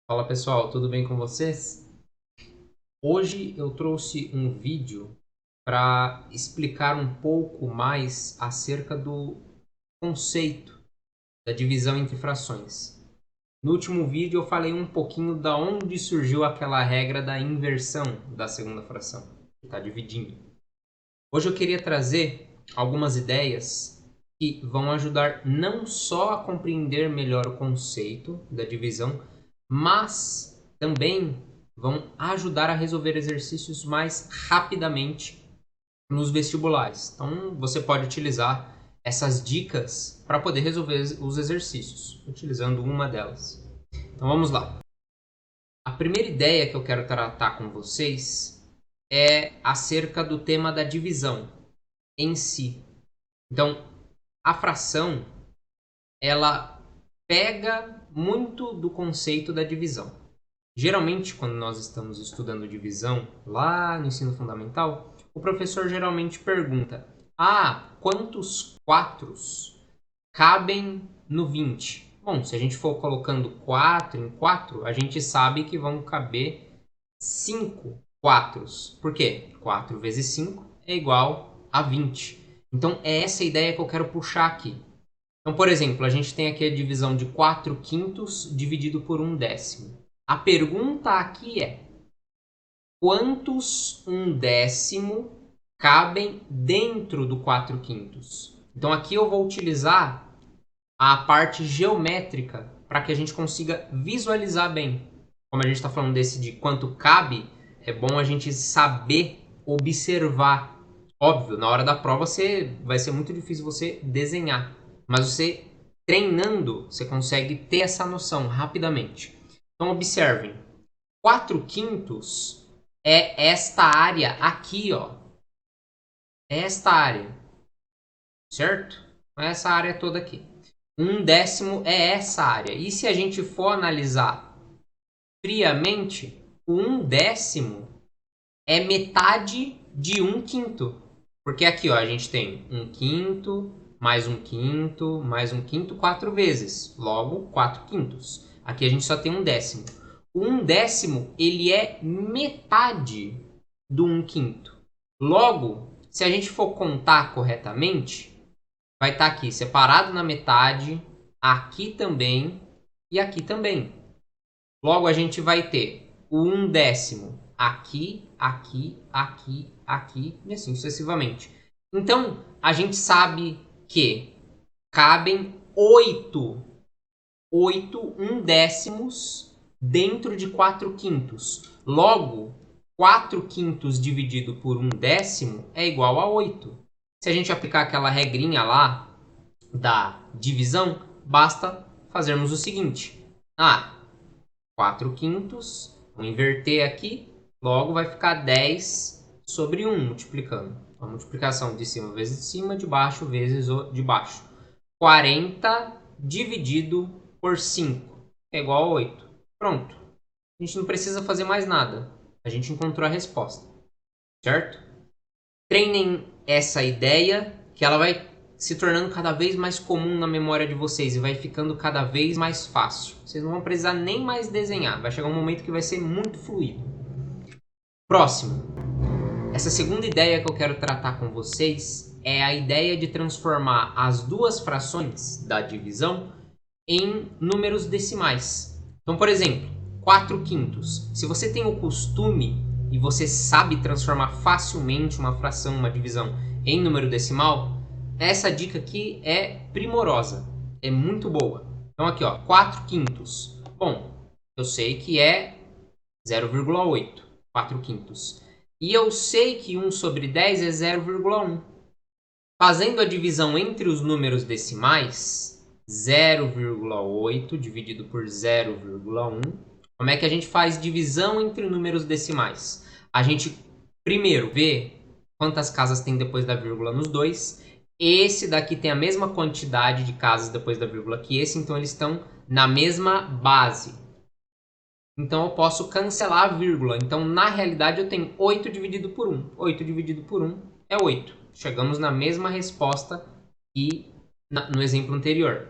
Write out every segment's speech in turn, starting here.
Fala pessoal, tudo bem com vocês? Hoje eu trouxe um vídeo para explicar um pouco mais acerca do conceito da divisão entre frações. No último vídeo eu falei um pouquinho da onde surgiu aquela regra da inversão da segunda fração, que está dividindo. Hoje eu queria trazer algumas ideias que vão ajudar não só a compreender melhor o conceito da divisão, mas também vão ajudar a resolver exercícios mais rapidamente nos vestibulares. Então, você pode utilizar essas dicas para poder resolver os exercícios, utilizando uma delas. Então, vamos lá. A primeira ideia que eu quero tratar com vocês é acerca do tema da divisão em si. Então, a fração, ela pega muito do conceito da divisão. Geralmente, quando nós estamos estudando divisão lá no ensino fundamental, o professor geralmente pergunta: quantos quatros cabem no 20? Bom, se a gente for colocando 4 em 4, a gente sabe que vão caber 5 quatros. Por quê? 4 vezes 5 é igual a 20. Então, é essa ideia que eu quero puxar aqui. Então, por exemplo, a gente tem aqui a divisão de 4 quintos dividido por 1 décimo. A pergunta aqui é: quantos 1 décimo cabem dentro do 4 quintos? Então, aqui eu vou utilizar a parte geométrica para que a gente consiga visualizar bem. Como a gente está falando desse de quanto cabe, é bom a gente saber observar. Óbvio, na hora da prova vai ser muito difícil você desenhar, mas você treinando, você consegue ter essa noção rapidamente. Então observem, 4 quintos é esta área aqui, ó. É esta área, certo? É essa área toda aqui. 1 décimo é essa área. E se a gente for analisar friamente, o 1 décimo é metade de 1 quinto. Porque aqui ó, a gente tem 1 quinto, mais 1 quinto, mais 1 quinto 4 vezes. Logo, 4 quintos. Aqui a gente só tem 1 décimo. O 1 décimo, ele é metade do 1 quinto. Logo, se a gente for contar corretamente, vai estar aqui separado na metade, aqui também e aqui também. Logo, a gente vai ter o 1 décimo aqui, aqui, aqui, aqui e assim sucessivamente. Então, a gente sabe que cabem 8 1 décimos dentro de 4 quintos. Logo, 4 quintos dividido por 1 décimo é igual a 8. Se a gente aplicar aquela regrinha lá da divisão, basta fazermos o seguinte. 4 quintos, vou inverter aqui, logo vai ficar 10 sobre 1, multiplicando. A multiplicação de cima vezes de cima, de baixo vezes o de baixo. 40 dividido por 5 é igual a 8. Pronto. A gente não precisa fazer mais nada. A gente encontrou a resposta. Certo? Treinem essa ideia que ela vai se tornando cada vez mais comum na memória de vocês e vai ficando cada vez mais fácil. Vocês não vão precisar nem mais desenhar. Vai chegar um momento que vai ser muito fluido. Próximo. Essa segunda ideia que eu quero tratar com vocês é a ideia de transformar as duas frações da divisão em números decimais. Então, por exemplo, 4 quintos. Se você tem o costume e você sabe transformar facilmente uma fração, uma divisão em número decimal, essa dica aqui é primorosa, é muito boa. Então aqui, ó, 4 quintos. Bom, eu sei que é 0,8, 4 quintos. E eu sei que 1 sobre 10 é 0,1. Fazendo a divisão entre os números decimais, 0,8 dividido por 0,1. Como é que a gente faz divisão entre números decimais? A gente primeiro vê quantas casas tem depois da vírgula nos dois. Esse daqui tem a mesma quantidade de casas depois da vírgula que esse, então eles estão na mesma base. Então eu posso cancelar a vírgula. Então na realidade eu tenho 8 dividido por 1. 8 dividido por 1 é 8. Chegamos na mesma resposta que no exemplo anterior.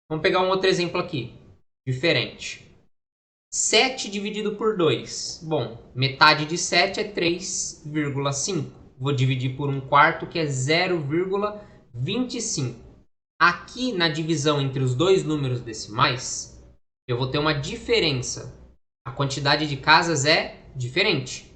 Vamos pegar um outro exemplo aqui, diferente. 7 dividido por 2. Bom, metade de 7 é 3,5. Vou dividir por 1/4, que é 0,25. Aqui na divisão entre os dois números decimais, eu vou ter uma diferença. A quantidade de casas é diferente.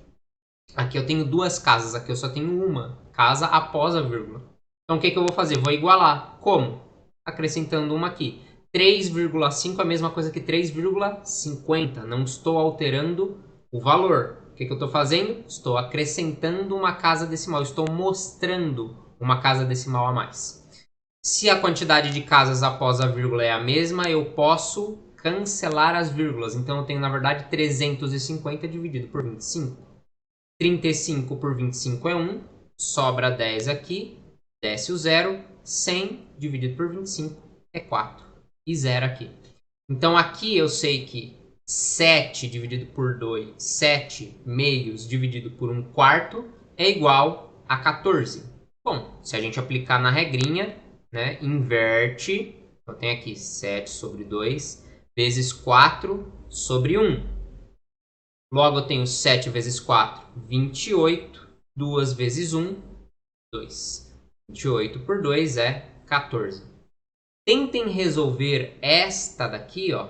Aqui eu tenho duas casas, aqui eu só tenho uma casa após a vírgula. Então o que eu vou fazer? Vou igualar. Como? Acrescentando uma aqui. 3,5 é a mesma coisa que 3,50. Não estou alterando o valor. O que eu estou fazendo? Estou acrescentando uma casa decimal. Estou mostrando uma casa decimal a mais. Se a quantidade de casas após a vírgula é a mesma, eu posso cancelar as vírgulas. Então eu tenho, na verdade, 350 dividido por 25. 35 por 25 é 1. Sobra 10 aqui. Desce o 0. 100 dividido por 25 é 4. E 0 aqui. Então aqui eu sei que 7 dividido por 2, 7 meios dividido por 1/4 é igual a 14. Bom, se a gente aplicar na regrinha, né, inverte, eu tenho aqui 7 sobre 2 vezes 4 sobre 1. Logo eu tenho 7 vezes 4, 28. 2 vezes 1, 2. 28 por 2 é 14. Tentem resolver esta daqui, ó,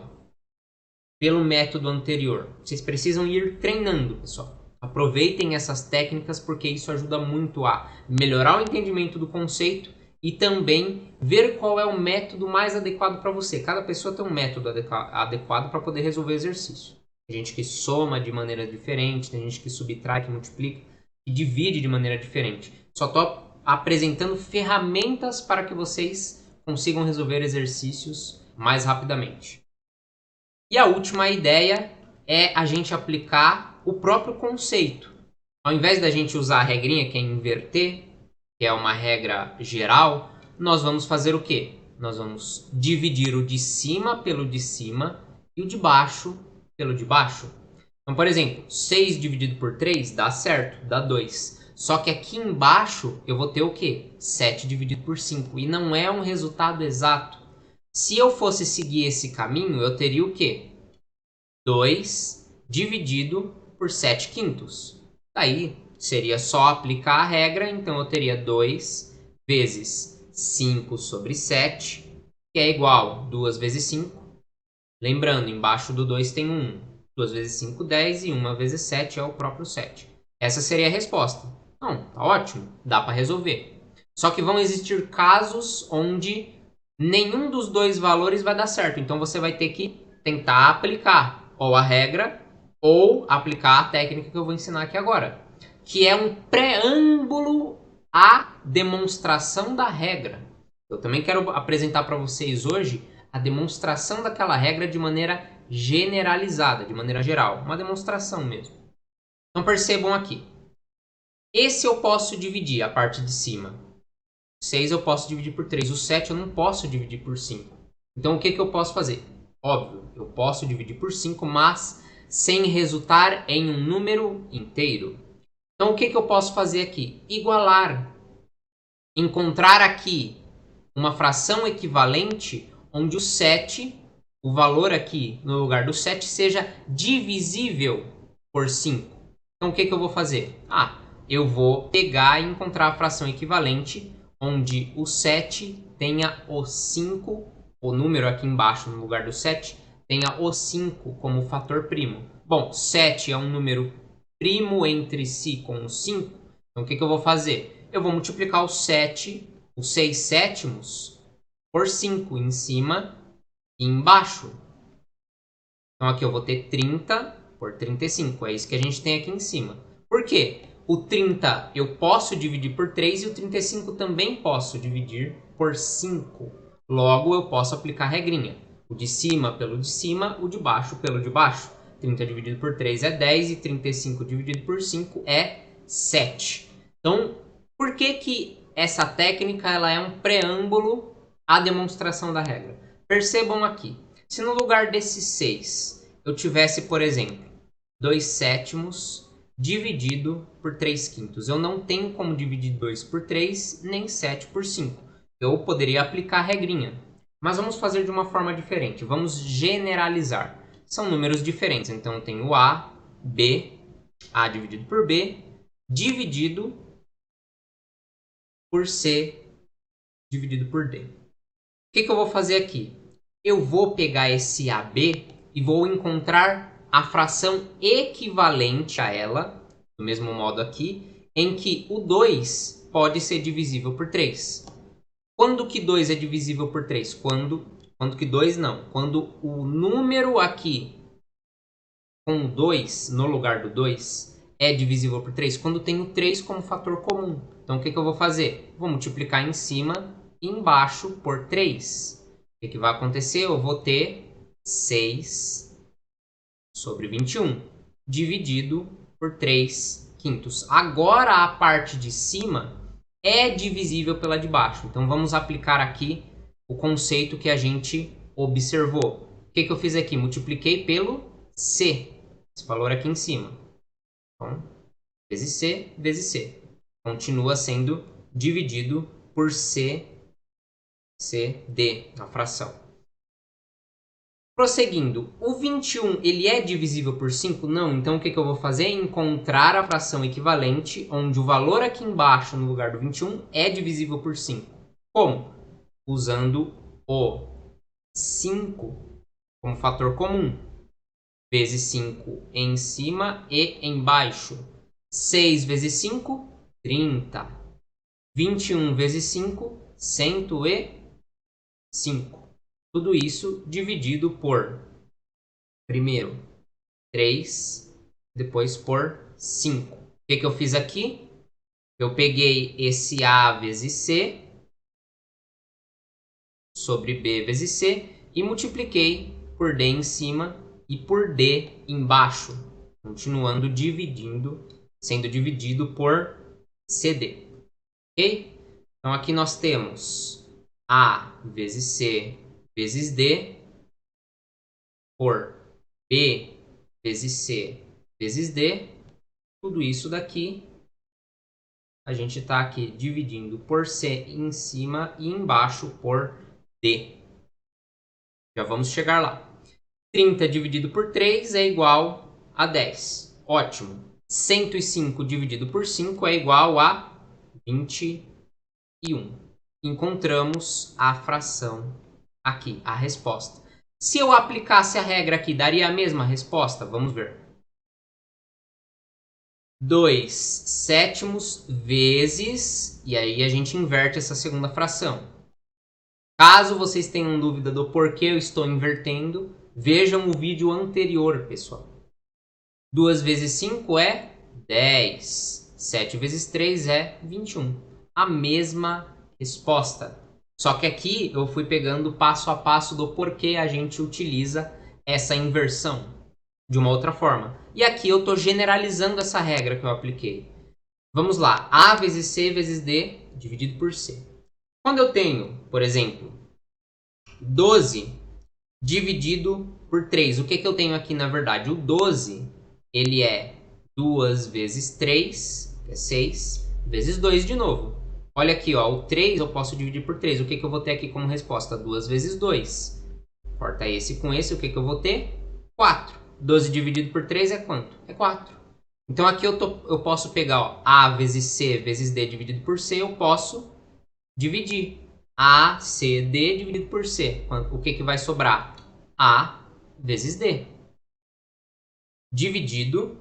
pelo método anterior. Vocês precisam ir treinando, pessoal. Aproveitem essas técnicas porque isso ajuda muito a melhorar o entendimento do conceito e também ver qual é o método mais adequado para você. Cada pessoa tem um método adequado para poder resolver o exercício. Tem gente que soma de maneira diferente, tem gente que subtrai, que multiplica, que divide de maneira diferente. Só estou apresentando ferramentas para que vocês consigam resolver exercícios mais rapidamente. E a última ideia é a gente aplicar o próprio conceito. Ao invés da gente usar a regrinha, que é inverter, que é uma regra geral, nós vamos fazer o quê? Nós vamos dividir o de cima pelo de cima e o de baixo pelo de baixo. Então, por exemplo, 6 dividido por 3 dá certo, dá 2. Só que aqui embaixo eu vou ter o quê? 7 dividido por 5. E não é um resultado exato. Se eu fosse seguir esse caminho, eu teria o quê? 2 dividido por 7/5. Daí seria só aplicar a regra, então eu teria 2 vezes 5 sobre 7, que é igual a 2 vezes 5. Lembrando, embaixo do 2 tem 1. 2 vezes 5, 10 e 1 vezes 7 é o próprio 7. Essa seria a resposta. Não, tá ótimo, dá para resolver. Só que vão existir casos onde nenhum dos dois valores vai dar certo. Então você vai ter que tentar aplicar ou a regra ou aplicar a técnica que eu vou ensinar aqui agora, que é um preâmbulo à demonstração da regra. Eu também quero apresentar para vocês hoje a demonstração daquela regra de maneira generalizada, de maneira geral. Uma demonstração mesmo. Então percebam aqui. Esse eu posso dividir, a parte de cima. 6 eu posso dividir por 3. O 7 eu não posso dividir por 5. Então o que eu posso fazer? Óbvio, eu posso dividir por 5, mas sem resultar em um número inteiro. Então o que eu posso fazer aqui? Igualar. Encontrar aqui uma fração equivalente onde o 7, o valor aqui no lugar do 7, seja divisível por 5. Então o que eu vou fazer? Eu vou pegar e encontrar a fração equivalente onde o 7 tenha o 5, o número aqui embaixo no lugar do 7, tenha o 5 como fator primo. Bom, 7 é um número primo entre si com o 5, então o que eu vou fazer? Eu vou multiplicar o 7, os 6 sétimos, por 5 em cima e embaixo. Então aqui eu vou ter 30 por 35, é isso que a gente tem aqui em cima. Por quê? O 30 eu posso dividir por 3 e o 35 também posso dividir por 5. Logo, eu posso aplicar a regrinha. O de cima pelo de cima, o de baixo pelo de baixo. 30 dividido por 3 é 10 e 35 dividido por 5 é 7. Então, por que essa técnica ela é um preâmbulo à demonstração da regra? Percebam aqui. Se no lugar desses 6 eu tivesse, por exemplo, 2 sétimos dividido por 3/5. Eu não tenho como dividir 2 por 3, nem 7 por 5. Eu poderia aplicar a regrinha. Mas vamos fazer de uma forma diferente. Vamos generalizar. são números diferentes. Então, eu tenho A, B, A dividido por B, dividido por C, dividido por D. O que eu vou fazer aqui? Eu vou pegar esse AB e vou encontrar a fração equivalente a ela, do mesmo modo aqui, em que o 2 pode ser divisível por 3. Quando que 2 é divisível por 3? Quando que 2 não. Quando o número aqui com 2 no lugar do 2 é divisível por 3, quando tem o 3 como fator comum. Então, o que eu vou fazer? Vou multiplicar em cima e embaixo por 3. O que vai acontecer? Eu vou ter 6 sobre 21, dividido por 3/5. Agora, a parte de cima é divisível pela de baixo. Então, vamos aplicar aqui o conceito que a gente observou. O que eu fiz aqui? Multipliquei pelo C, esse valor aqui em cima. Então, vezes C, vezes C. Continua sendo dividido por C, D, a fração. Prosseguindo, o 21 ele é divisível por 5? Não. Então, o que eu vou fazer? Encontrar a fração equivalente, onde o valor aqui embaixo, no lugar do 21, é divisível por 5. Como? Usando o 5 como fator comum. Vezes 5 em cima e embaixo. 6 vezes 5, 30. 21 vezes 5, 105. Tudo isso dividido por, primeiro, 3, depois por 5. O que eu fiz aqui? Eu peguei esse A vezes C sobre B vezes C e multipliquei por D em cima e por D embaixo, continuando dividindo, sendo dividido por CD. Ok? Então, aqui nós temos A vezes C vezes D por B vezes C vezes D. Tudo isso daqui, a gente está aqui dividindo por C em cima e embaixo por D. Já vamos chegar lá. 30 dividido por 3 é igual a 10. Ótimo. 105 dividido por 5 é igual a 21. Encontramos a fração aqui, a resposta. Se eu aplicasse a regra aqui, daria a mesma resposta? Vamos ver. 2/7 vezes... E aí a gente inverte essa segunda fração. Caso vocês tenham dúvida do porquê eu estou invertendo, vejam o vídeo anterior, pessoal. 2 vezes 5 é 10. 7 vezes 3 é 21. A mesma resposta. Só que aqui eu fui pegando passo a passo do porquê a gente utiliza essa inversão de uma outra forma. E aqui eu estou generalizando essa regra que eu apliquei. Vamos lá. A vezes C vezes D dividido por C. Quando eu tenho, por exemplo, 12 dividido por 3, o que eu tenho aqui na verdade? O 12, ele é 2 vezes 3, que é 6, vezes 2 de novo. Olha aqui, ó, o 3 eu posso dividir por 3. O que eu vou ter aqui como resposta? 2 vezes 2. Corta esse com esse, o que eu vou ter? 4. 12 dividido por 3 é quanto? É 4. Então aqui eu posso pegar, ó, A vezes C vezes D dividido por C, eu posso dividir. A, C, D dividido por C. O que vai sobrar? A vezes D. Dividido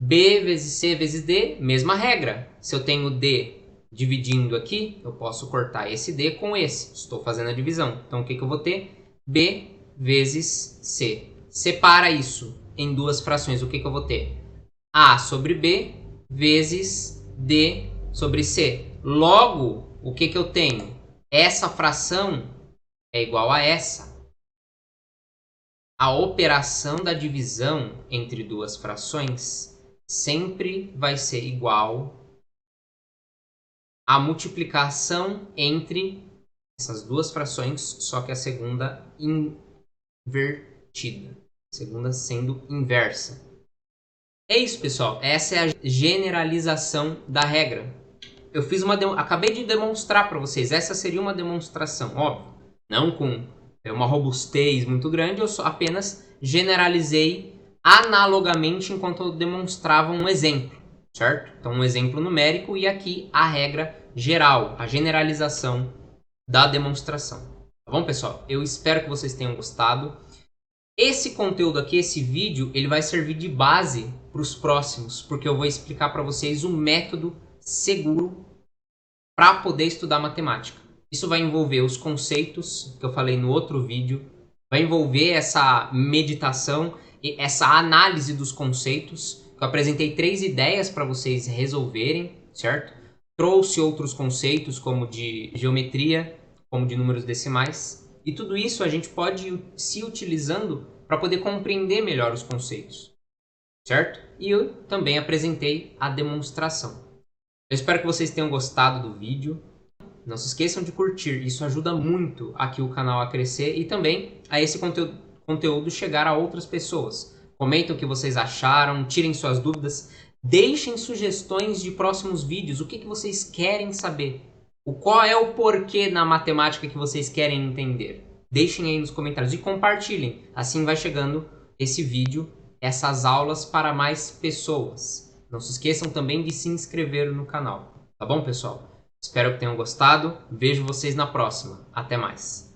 B vezes C vezes D, mesma regra. Se eu tenho D dividindo aqui, eu posso cortar esse D com esse. Estou fazendo a divisão. Então, o que eu vou ter? B vezes C. Separa isso em duas frações. O que eu vou ter? A sobre B vezes D sobre C. Logo, o que eu tenho? Essa fração é igual a essa. A operação da divisão entre duas frações sempre vai ser igual à multiplicação entre essas duas frações, só que a segunda invertida. A segunda sendo inversa. É isso, pessoal. Essa é a generalização da regra. Acabei de demonstrar para vocês. Essa seria uma demonstração, óbvio. Não com uma robustez muito grande, eu só apenas generalizei analogamente enquanto eu demonstrava um exemplo, certo? Então, um exemplo numérico e aqui a regra geral, a generalização da demonstração. Tá bom, pessoal? Eu espero que vocês tenham gostado. Esse conteúdo aqui, esse vídeo, ele vai servir de base para os próximos, porque eu vou explicar para vocês um método seguro para poder estudar matemática. Isso vai envolver os conceitos que eu falei no outro vídeo, vai envolver essa meditação e essa análise dos conceitos. Eu apresentei 3 ideias para vocês resolverem, certo? Trouxe outros conceitos como de geometria, como de números decimais. E tudo isso a gente pode ir se utilizando para poder compreender melhor os conceitos, certo? E eu também apresentei a demonstração. Eu espero que vocês tenham gostado do vídeo. Não se esqueçam de curtir, isso ajuda muito aqui o canal a crescer e também a esse conteúdo chegar a outras pessoas. Comentem o que vocês acharam, tirem suas dúvidas, deixem sugestões de próximos vídeos, o que vocês querem saber, qual é o porquê na matemática que vocês querem entender. Deixem aí nos comentários e compartilhem, assim vai chegando esse vídeo, essas aulas para mais pessoas. Não se esqueçam também de se inscrever no canal, tá bom, pessoal? Espero que tenham gostado. Vejo vocês na próxima. Até mais.